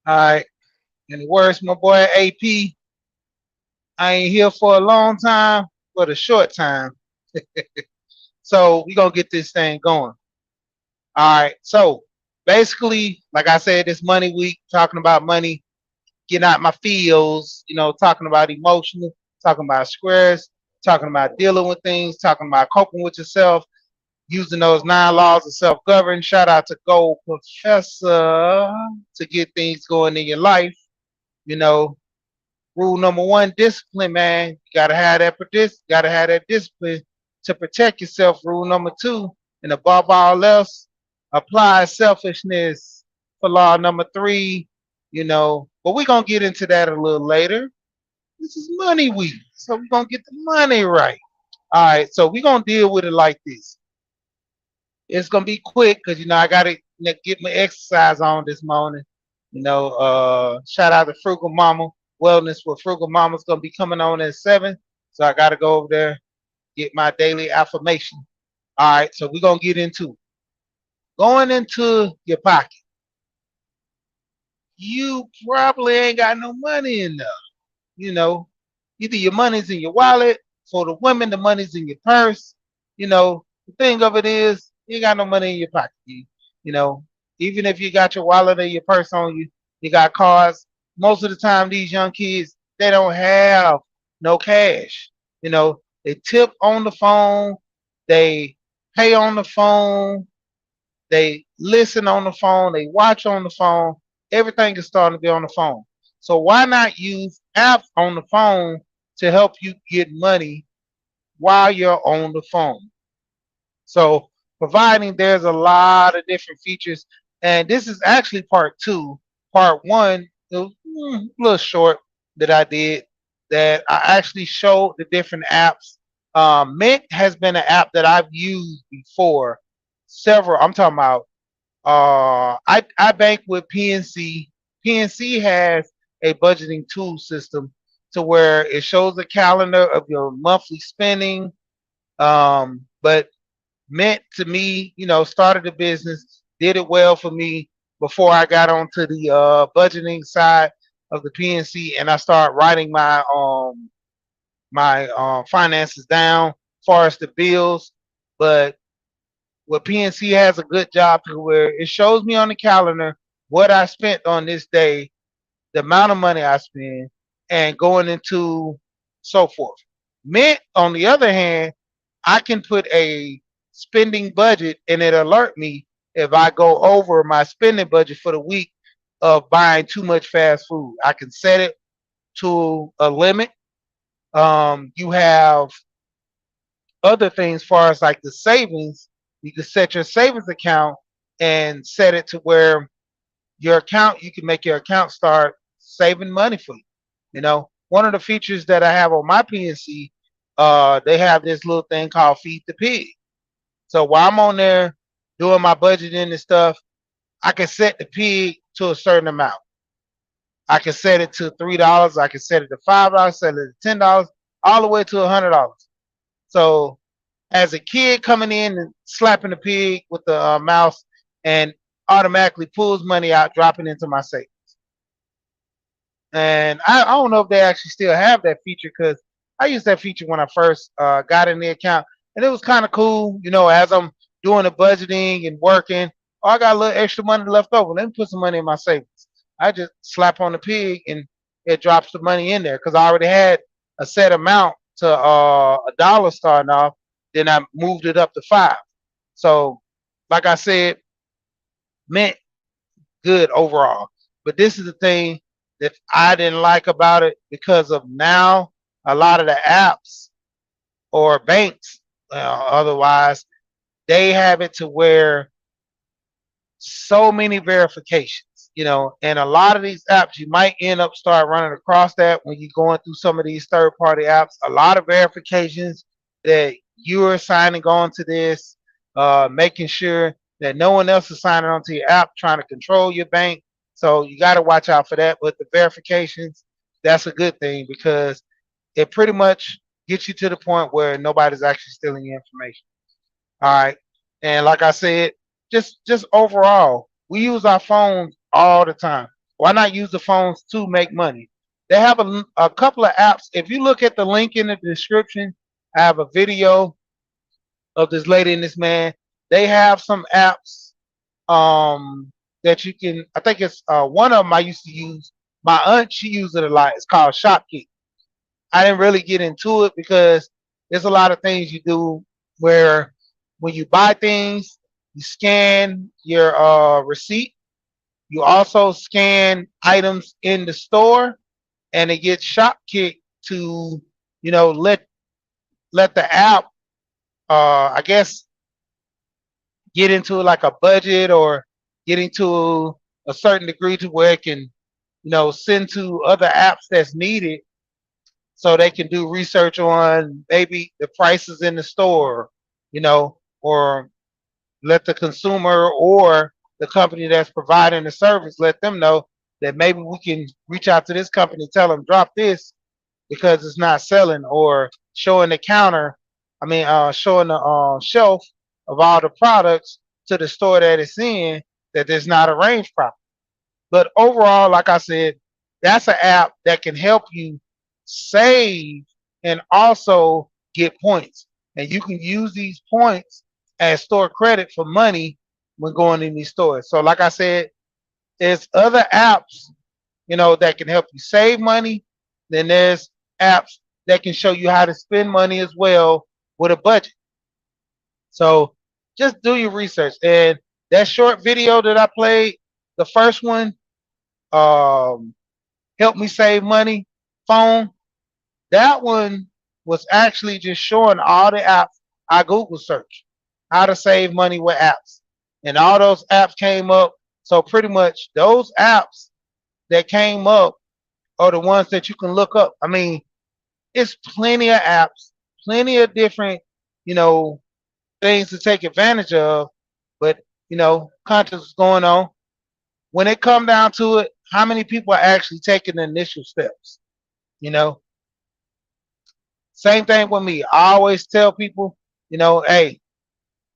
All right. And the words, my boy AP, I ain't here for a long time, but a short time. So we gonna get this thing going. All right. So basically, like I said, this money week, talking about money, getting out my feels, talking about emotional, talking about squares, talking about dealing with things, talking about coping with yourself, using those 9 laws of self-govern. Shout out to Gold Professor to get things going in your life. You know, Rule number one, discipline, man. You gotta have that discipline to protect yourself. Rule number two, and above all else, apply selfishness for law number three. But we're gonna get into that a little later. This is money week, so we're gonna get the money right. All right, so we're gonna deal with it like this. It's gonna be quick because I gotta get my exercise on this morning. Shout out to Frugal Mama Wellness with Frugal Mama's gonna be coming on at 7. So I gotta go over there, get my daily affirmation. All right, so we're gonna get into going into your pocket. You probably ain't got no money in there. You know, Either your money's in your wallet, for the women, the money's in your purse. The thing of it is, you ain't got no money in your pocket. You know, Even if you got your wallet or your purse on you, you got cards. Most of the time, these young kids, they don't have no cash. They tip on the phone, they pay on the phone, they listen on the phone, they watch on the phone. Everything is starting to be on the phone. So why not use apps on the phone to help you get money while you're on the phone? So providing there's a lot of different features, and this is actually part two. Part one, it was a little short that I did that I actually showed the different apps. Mint has been an app that I've used before. Several. I'm talking about. I bank with PNC. PNC has a budgeting tool system to where it shows a calendar of your monthly spending. But meant to me, started the business, did it well for me before I got onto the budgeting side of the PNC, and I started writing my finances down, as far as the bills. But what PNC has a good job to where it shows me on the calendar what I spent on this day, the amount of money I spend, and going into so forth. Mint, on the other hand, I can put a spending budget and it alert me if I go over my spending budget for the week of buying too much fast food. I can set it to a limit. You have other things, far as like the savings. You can set your savings account and set it to where you can make your account start saving money for you. One of the features that I have on my PNC, they have this little thing called Feed the Pig. So while I'm on there doing my budgeting and stuff, I can set the pig to a certain amount. I can set it to $3. I can set it to $5, set it to $10, all the way to $100. So as a kid coming in and slapping the pig with the mouse and automatically pulls money out, dropping into my safe. And I don't know if they actually still have that feature because I used that feature when I first got in the account, and it was kind of cool. As I'm doing the budgeting and working, oh, I got a little extra money left over. Let me put some money in my savings. I just slap on the pig and it drops the money in there because I already had a set amount to $1 starting off. Then I moved it up to 5. So, like I said, Mint good overall. But this is the thing that I didn't like about it because of now a lot of the apps or banks, otherwise, they have it to where so many verifications, and a lot of these apps you might end up start running across that when you're going through some of these third party apps. A lot of verifications that you're signing on to this, making sure that no one else is signing onto your app trying to control your bank. So you got to watch out for that. But the verifications, that's a good thing because it pretty much gets you to the point where nobody's actually stealing your information. All right. And like I said, just overall, we use our phones all the time. Why not use the phones to make money? They have a couple of apps. If you look at the link in the description, I have a video of this lady and this man. They have some apps that you can. I think it's one of them I used to use. My aunt, she used it a lot. It's called Shopkeep. I didn't really get into it because there's a lot of things you do where when you buy things, you scan your receipt. You also scan items in the store, and it gets Shopkick to, let the app, I guess, get into like a budget or get into a certain degree to where it can, send to other apps that's needed so they can do research on maybe the prices in the store, or let the consumer or the company that's providing the service let them know that maybe we can reach out to this company, tell them drop this because it's not selling, or showing the counter, showing the shelf of all the products to the store that it's in that there's not a range properly. But overall, like I said, that's an app that can help you save and also get points. And you can use these points as store credit for money when going in these stores. So, like I said, there's other apps, that can help you save money. Then there's apps that can show you how to spend money as well with a budget. So just do your research. And that short video that I played, the first one, um, help me save money phone. That one was actually just showing all the apps I Google search how to save money with apps, and all those apps came up. So pretty much those apps that came up are the ones that you can look up. I mean, it's plenty of apps, plenty of different, you know, things to take advantage of. But contest is going on. When it come down to it, how many people are actually taking the initial steps? You know, Same thing with me. I always tell people, hey,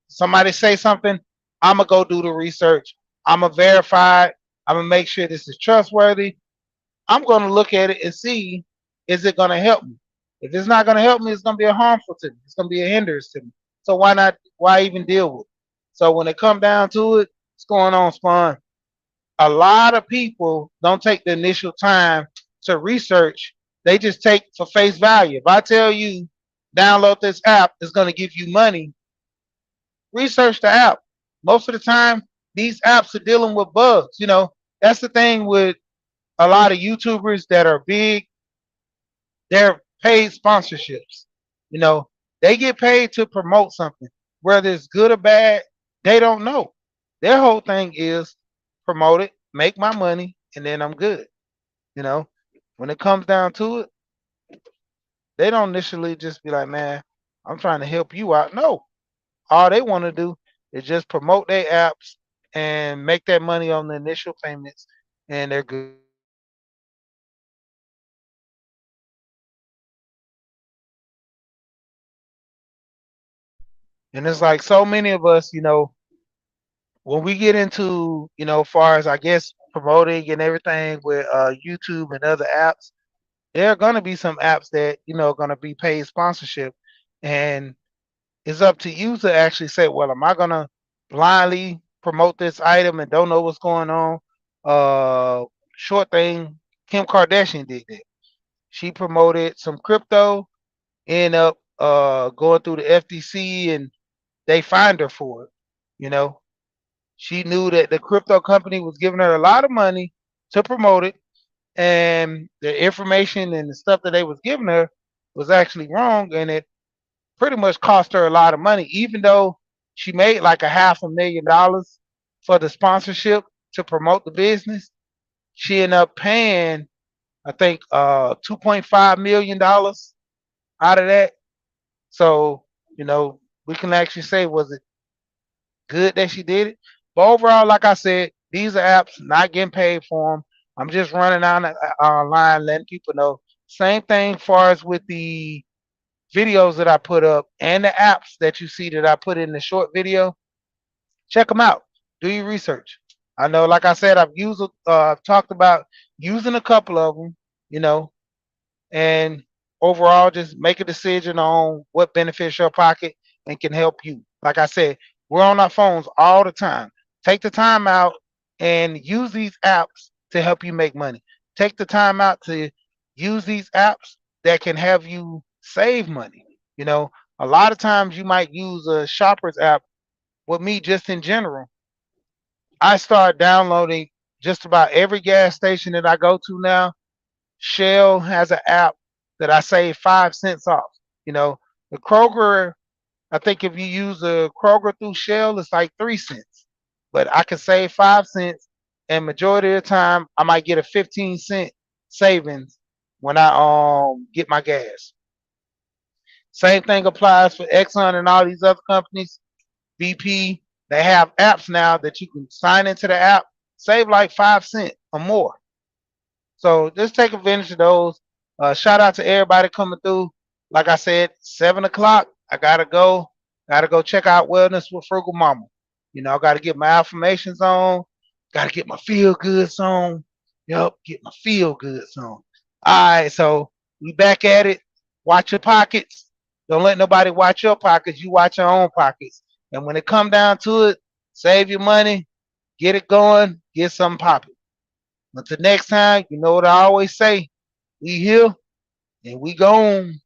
somebody say something, I'm gonna go do the research. I'm gonna verify it. I'm gonna make sure this is trustworthy. I'm gonna look at it and see, is it gonna help me? If it's not gonna help me, it's gonna be a harmful to me. It's gonna be a hindrance to me. So why not? Why even deal with it? So when it come down to it, what's going on, Spawn? A lot of people don't take the initial time to research. They just take for face value. If I tell you download this app, it's going to give you money, research the app. Most of the time, these apps are dealing with bugs. That's the thing with a lot of YouTubers that are big. They're paid sponsorships. You know, they get paid to promote something, whether it's good or bad. They don't know. Their whole thing is promote it, make my money, and then I'm good. You know, when it comes down to it, they don't initially just be like, man, I'm trying to help you out. No, all they want to do is just promote their apps and make that money on the initial payments, and they're good. And it's like so many of us, when we get into, far as I guess promoting and everything with YouTube and other apps, there are gonna be some apps that, are gonna be paid sponsorship. And it's up to you to actually say, well, am I gonna blindly promote this item and don't know what's going on? Short thing, Kim Kardashian did that. She promoted some crypto, end up going through the FTC, and they fined her for it. You know, she knew that the crypto company was giving her a lot of money to promote it, and the information and the stuff that they was giving her was actually wrong, and it pretty much cost her a lot of money, even though she made like a $500,000 for the sponsorship to promote the business. She ended up paying, I think, $2.5 million out of that. So, we can actually say, was it good that she did it? But overall, like I said, these are apps not getting paid for them. I'm just running on online, letting people know. Same thing far as with the videos that I put up and the apps that you see that I put in the short video. Check them out. Do your research. I know, like I said, I've talked about using a couple of them, you know, and overall just make a decision on what benefits your pocket and can help you. Like I said, we're on our phones all the time. Take the time out and use these apps to help you make money. Take the time out to use these apps that can have you save money. You know, a lot of times you might use a shopper's app. With me, just in general, I start downloading just about every gas station that I go to now. Shell has an app that I save 5 cents off. You know, the Kroger, I think if you use a Kroger through Shell, it's like 3 cents. But I can save 5 cents, and majority of the time I might get a 15-cent savings when I get my gas. Same thing applies for Exxon and all these other companies. BP, they have apps now that you can sign into the app, save like 5 cents or more. So just take advantage of those. Shout out to everybody coming through. Like I said, 7 o'clock. I gotta go. Gotta go check out Wellness with Frugal Mama. You know, I gotta get my affirmations on. Gotta get my feel goods on. Yup, get my feel goods on. All right, so we back at it. Watch your pockets. Don't let nobody watch your pockets. You watch your own pockets. And when it come down to it, save your money, get it going, get something popping. Until next time, you know what I always say. We here and we gone.